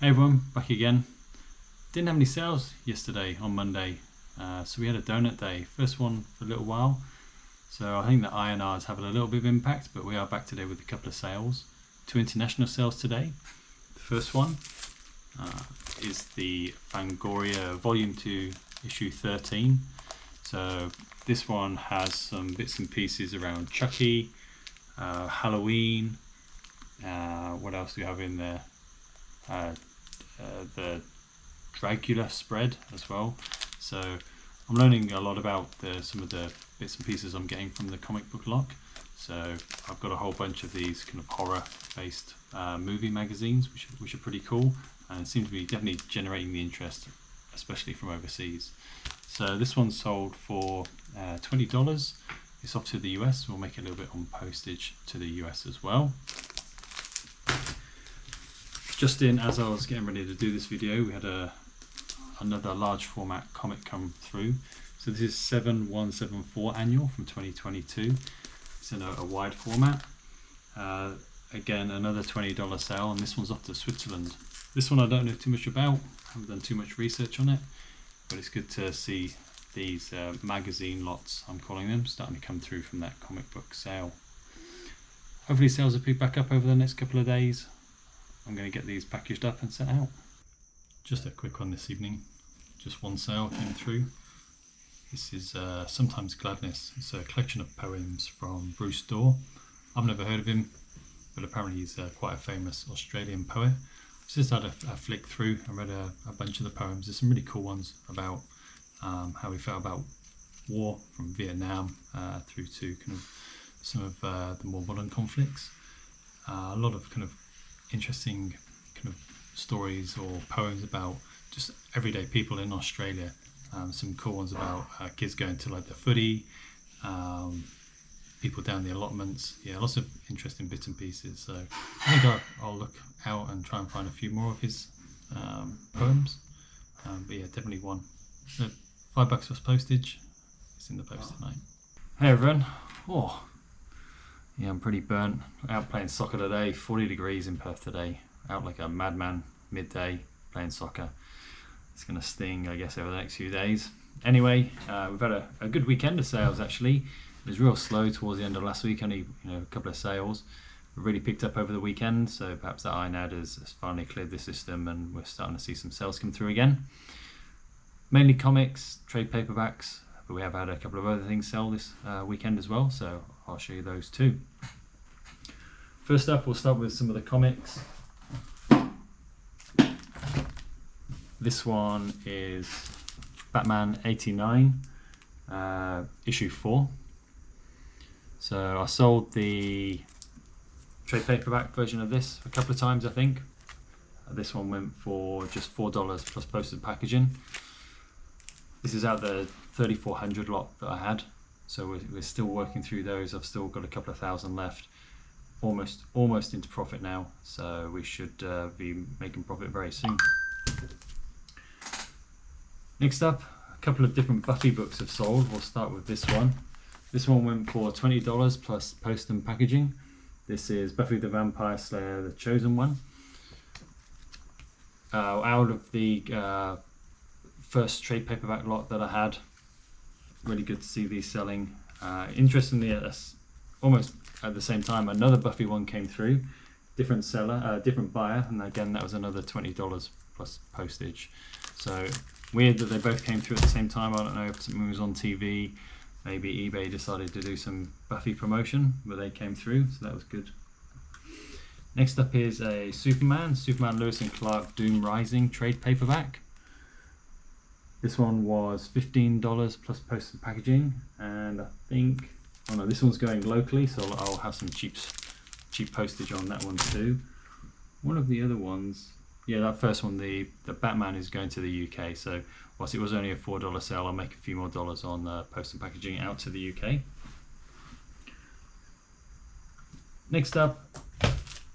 Hey everyone, back again. Didn't have any sales yesterday on Monday, so we had a donut day, first one for a little while. So I think the INR is having a little bit of impact, but we are back today with a couple of sales. 2 international sales today. The first one is the Fangoria Volume 2 Issue 13. So this one has some bits and pieces around Chucky, Halloween, what else do we have in there? The Dracula spread as well. So I'm learning a lot about some of the bits and pieces I'm getting from the comic book lock. So I've got a whole bunch of these kind of horror based movie magazines which are pretty cool and seem to be definitely generating the interest, especially from overseas. So this one's sold for $20. It's off to the US. We'll make a little bit on postage to the US as well. Just in as I was getting ready to do this video, we had another large format comic come through. So this is 7174 annual from 2022. It's in a wide format. Again, another $20 sale, and this one's off to Switzerland. This one I don't know too much about, haven't done too much research on it, but it's good to see these magazine lots, I'm calling them, starting to come through from that comic book sale. Hopefully sales will pick back up over the next couple of days. I'm going to get these packaged up and sent out. Just a quick one this evening. Just one sale came through. This is Sometimes Gladness. It's a collection of poems from Bruce Dorr. I've never heard of him, but apparently he's quite a famous Australian poet. Just had a flick through and read a bunch of the poems. There's some really cool ones about how he felt about war from Vietnam through to kind of some of the more modern conflicts. A lot of kind of interesting kind of stories or poems about just everyday people in Australia. Some cool ones about kids going to like the footy, people down the allotments. Yeah, lots of interesting bits and pieces. So I think I'll look out and try and find a few more of his poems. But yeah, definitely one. So $5 plus postage. It's in the post tonight. Hey everyone. Oh. Yeah, I'm pretty burnt. Out playing soccer today, 40 degrees in Perth today. Out like a madman, midday, playing soccer. It's going to sting, I guess, over the next few days. Anyway, we've had a good weekend of sales actually. It was real slow towards the end of last week, only a couple of sales. We really picked up over the weekend, so perhaps that INAD has finally cleared the system and we're starting to see some sales come through again. Mainly comics, trade paperbacks, but we have had a couple of other things sell this weekend as well, so I'll show you those too. First up, we'll start with some of the comics. This one is Batman 89, issue 4. So I sold the trade paperback version of this a couple of times, I think. This one went for just $4 plus postage packaging. This is out the 3400 lot that I had. So we're still working through those. I've still got a couple of thousand left. Almost into profit now. So we should be making profit very soon. Next up, a couple of different Buffy books have sold. We'll start with this one. This one went for $20 plus post and packaging. This is Buffy the Vampire Slayer, the Chosen One. Out of the first trade paperback lot that I had, really good to see these selling. Interestingly, almost at the same time, another Buffy one came through, different seller, different buyer, and again that was another $20 plus postage. So weird that they both came through at the same time. I don't know if something was on TV, maybe eBay decided to do some Buffy promotion, but they came through, so that was good. Next up is a Superman Lewis and Clark Doom Rising trade paperback. This one was $15 plus post and packaging, and I think, oh no, this one's going locally, so I'll have some cheap postage on that one too. One of the other ones, yeah, that first one, the Batman is going to the UK, so whilst it was only a $4 sale, I'll make a few more dollars on post and packaging out to the UK. Next up,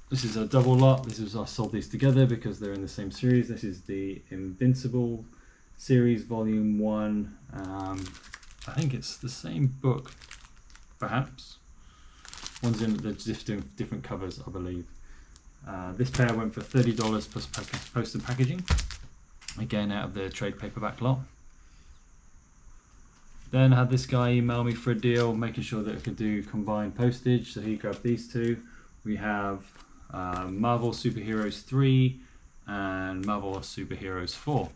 this is a double lot. I sold these together because they're in the same series. This is the Invincible series volume 1. I think it's the same book, perhaps. One's in the different covers, I believe. This pair went for $30 plus post and packaging, again out of the trade paperback lot. Then I had this guy email me for a deal, making sure that it could do combined postage, so he grabbed these two. We have Marvel Superheroes 3 and Marvel Superheroes 4.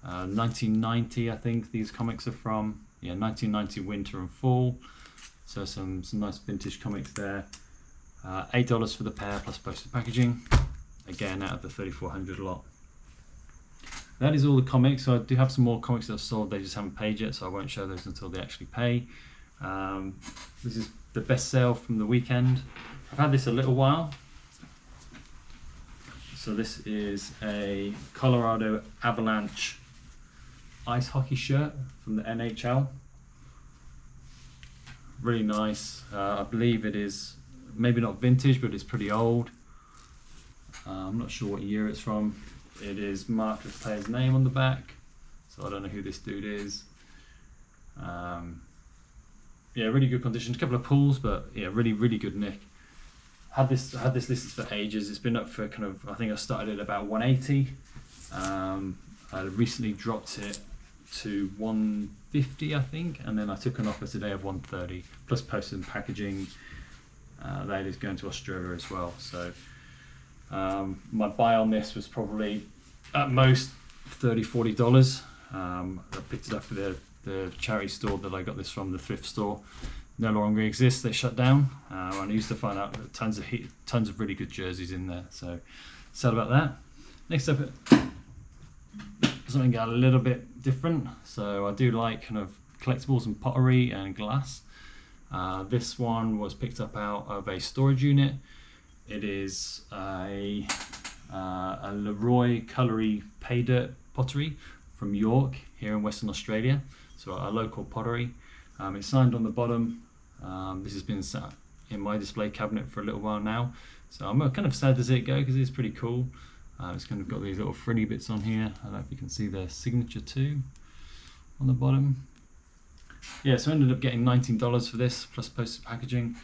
1990 I think these comics are from. Yeah, 1990 winter and fall. So some nice vintage comics there. $8 for the pair plus postage packaging, again out of the 3400 lot. That is all the comics. So I do have some more comics that I've sold, they just haven't paid yet, so I won't show those until they actually pay. This is the best sale from the weekend. I've had this a little while. So this is a Colorado Avalanche ice hockey shirt from the NHL. Really nice. I believe it is maybe not vintage, but it's pretty old. I'm not sure what year it's from. It is marked with the player's name on the back, so I don't know who this dude is. Yeah, really good condition. A couple of pulls, but yeah, really good nick. Had this listed for ages. It's been up for kind of, I think I started at about 180. I recently dropped it to 150 I think, and then I took an offer today of 130 plus post and packaging. That is going to Australia as well, so my buy on this was probably at most $30-40. I picked it up at the charity store that I got this from, the thrift store. No longer exists, they shut down. And I used to find out that tons of really good jerseys in there, so sad about that. Next up, something a little bit different. So I do like kind of collectibles and pottery and glass. This one was picked up out of a storage unit. It is a Leroy Cullery pay dirt pottery from York here in Western Australia, so a local pottery. It's signed on the bottom. This has been sat in my display cabinet for a little while now, so I'm kind of sad to see it go because it's pretty cool. It's kind of got these little frilly bits on here. I don't know if you can see the signature too on the bottom. Yeah, so I ended up getting $19 for this plus postage packaging.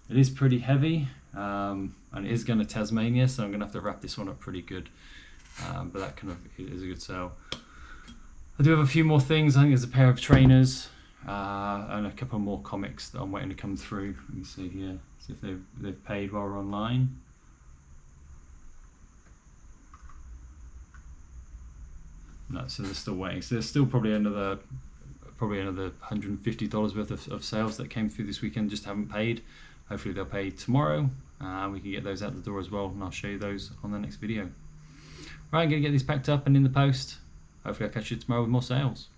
It is pretty heavy, and it is going to Tasmania, so I'm going to have to wrap this one up pretty good. But that kind of is a good sale. I do have a few more things. I think there's a pair of trainers and a couple more comics that I'm waiting to come through. Let me see here, see if they've paid while we're online. No, so they're still waiting. So there's still probably another $150 worth of sales that came through this weekend, just haven't paid. Hopefully they'll pay tomorrow. We can get those out the door as well, and I'll show you those on the next video. Right, I'm going to get these packed up and in the post. Hopefully I'll catch you tomorrow with more sales.